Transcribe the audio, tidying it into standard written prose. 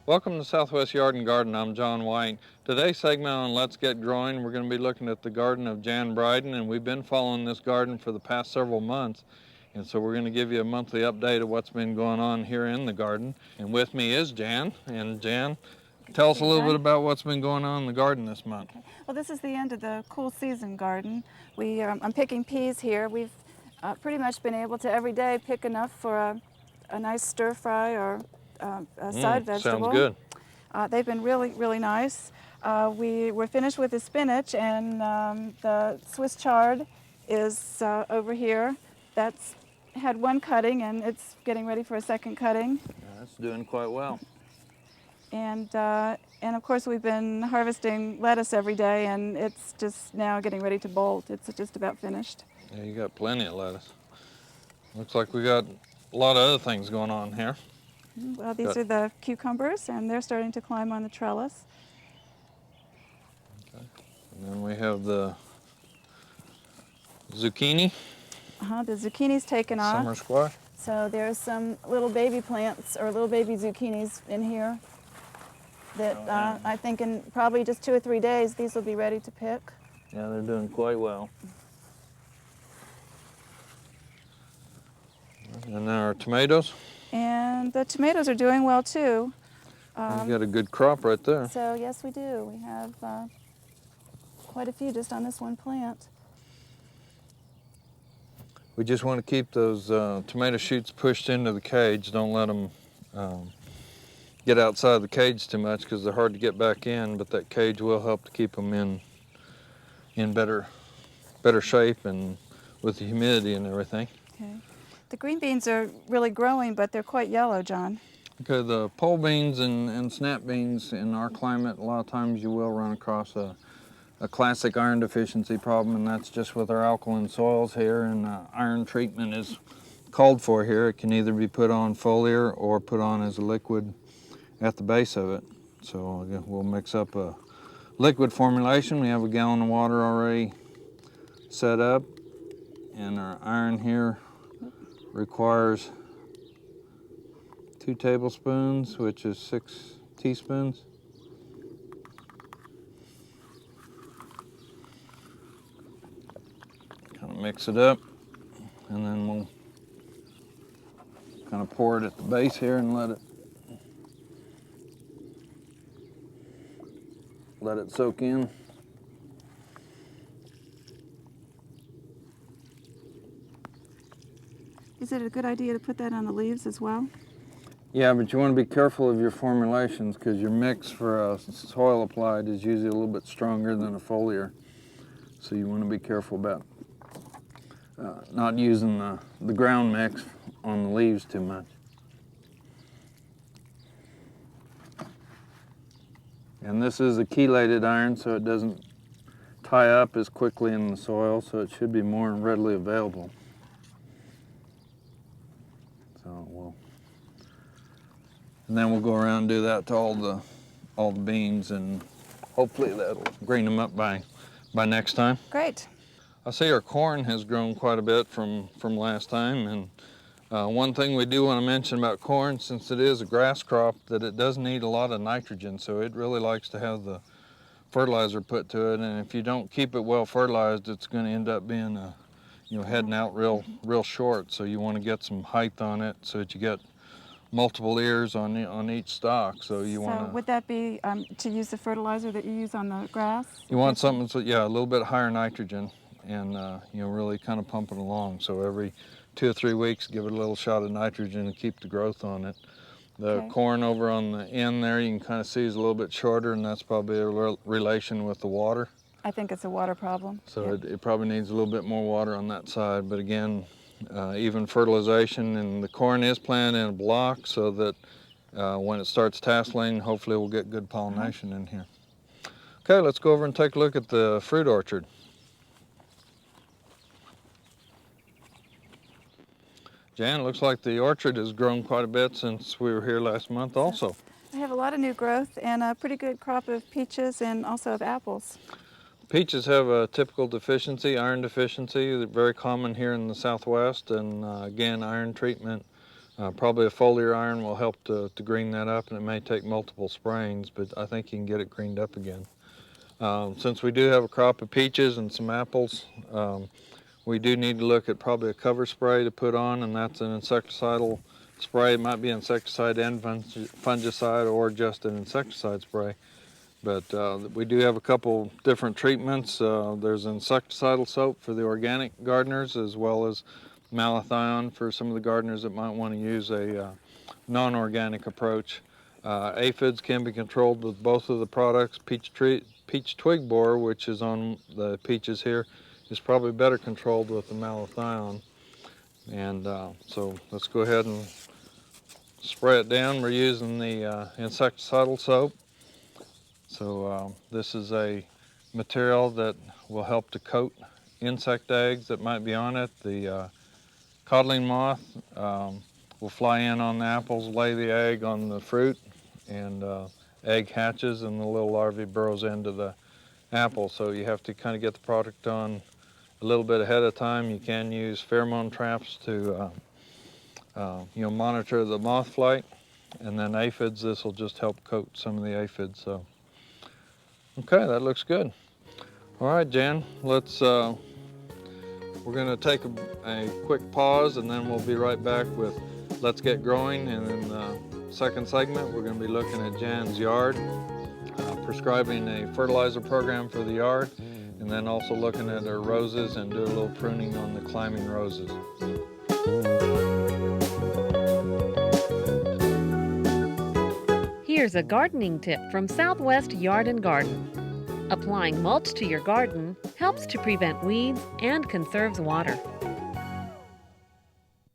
Welcome to Southwest Yard and Garden. I'm John White. Today's segment on Let's Get Growing, we're going to be looking at the garden of Jan Bryden, and we've been following this garden for the past several months. And so we're going to give you a monthly update of what's been going on here in the garden. And with me is Jan. And Jan, tell us a little bit about what's been going on in the garden this month. Okay. Well, this is the end of the cool season garden. I'm picking peas here. We've pretty much been able to every day pick enough for a nice stir fry or a side vegetable. Sounds good. They've been really, really nice. We're finished with the spinach, and the Swiss chard is over here. That's had one cutting, and it's getting ready for a second cutting. That's doing quite well. And of course, we've been harvesting lettuce every day, and it's just now getting ready to bolt. It's just about finished. Yeah, you got plenty of lettuce. Looks like we got a lot of other things going on here. Well, these are the cucumbers, and they're starting to climb on the trellis. Okay. And then we have the zucchini. The zucchini's taken off. Summer squash. So there's some little baby plants or little baby zucchinis in here that I think in probably just 2 or 3 days these will be ready to pick. Yeah, they're doing quite well. And then our tomatoes. And the tomatoes are doing well too. We've got a good crop right there. So yes, we do. We have quite a few just on this one plant. We just want to keep those tomato shoots pushed into the cage. Don't let them get outside the cage too much because they're hard to get back in, but that cage will help to keep them in better shape and with the humidity and everything. Okay. The green beans are really growing, but they're quite yellow, John. Okay, the pole beans and snap beans in our climate, a lot of times you will run across a classic iron deficiency problem, and that's just with our alkaline soils here, and iron treatment is called for here. It can either be put on foliar or put on as a liquid at the base of it. So again, we'll mix up a liquid formulation. We have a gallon of water already set up, and our iron here requires 2 tablespoons, which is 6 teaspoons. Kind of mix it up, and then we'll kind of pour it at the base here and let it soak in. Is it a good idea to put that on the leaves as well? Yeah, but you want to be careful of your formulations because your mix for soil applied is usually a little bit stronger than a foliar. So you want to be careful about not using the ground mix on the leaves too much. And this is a chelated iron, so it doesn't tie up as quickly in the soil, so it should be more readily available. And then we'll go around and do that to all the beans, and hopefully that'll green them up by next time. Great. I see our corn has grown quite a bit from last time, and one thing we do want to mention about corn, since it is a grass crop, that it does need a lot of nitrogen, so it really likes to have the fertilizer put to it, and if you don't keep it well fertilized, it's going to end up being heading out real short. So you want to get some height on it so that you get multiple ears on each stalk. So would that be to use the fertilizer that you use on the grass? You want something that's a little bit higher nitrogen, and really kind of pump it along. So every 2 or 3 weeks, give it a little shot of nitrogen and keep the growth on it. The corn over on the end there, you can kind of see is a little bit shorter, and that's probably a relation with the water. I think it's a water problem. So it probably needs a little bit more water on that side, but again, even fertilization, and the corn is planted in a block so that when it starts tasseling, hopefully we'll get good pollination in here. Okay, let's go over and take a look at the fruit orchard. Jan, it looks like the orchard has grown quite a bit since we were here last month also. I have a lot of new growth and a pretty good crop of peaches and also of apples. Peaches have a typical deficiency, iron deficiency, very common here in the Southwest, and again, iron treatment Probably a foliar iron will help to green that up, and it may take multiple sprayings, but I think you can get it greened up again. Since we do have a crop of peaches and some apples, we do need to look at probably a cover spray to put on, and that's an insecticidal spray. It might be insecticide and fungicide or just an insecticide spray. But we do have a couple different treatments. There's insecticidal soap for the organic gardeners, as well as malathion for some of the gardeners that might want to use a non-organic approach. Aphids can be controlled with both of the products. Peach twig borer, which is on the peaches here, is probably better controlled with the malathion. And so let's go ahead and spray it down. We're using the insecticidal soap. So this is a material that will help to coat insect eggs that might be on it. The codling moth will fly in on the apples, lay the egg on the fruit, and egg hatches and the little larvae burrows into the apple. So you have to kind of get the product on a little bit ahead of time. You can use pheromone traps to monitor the moth flight, and then aphids, this will just help coat some of the aphids. So okay, that looks good. All right, Jan, we're going to take a quick pause, and then we'll be right back with Let's Get Growing. And in the second segment, we're going to be looking at Jan's yard, prescribing a fertilizer program for the yard, and then also looking at her roses and do a little pruning on the climbing roses. Here's a gardening tip from Southwest Yard and Garden. Applying mulch to your garden helps to prevent weeds and conserves water.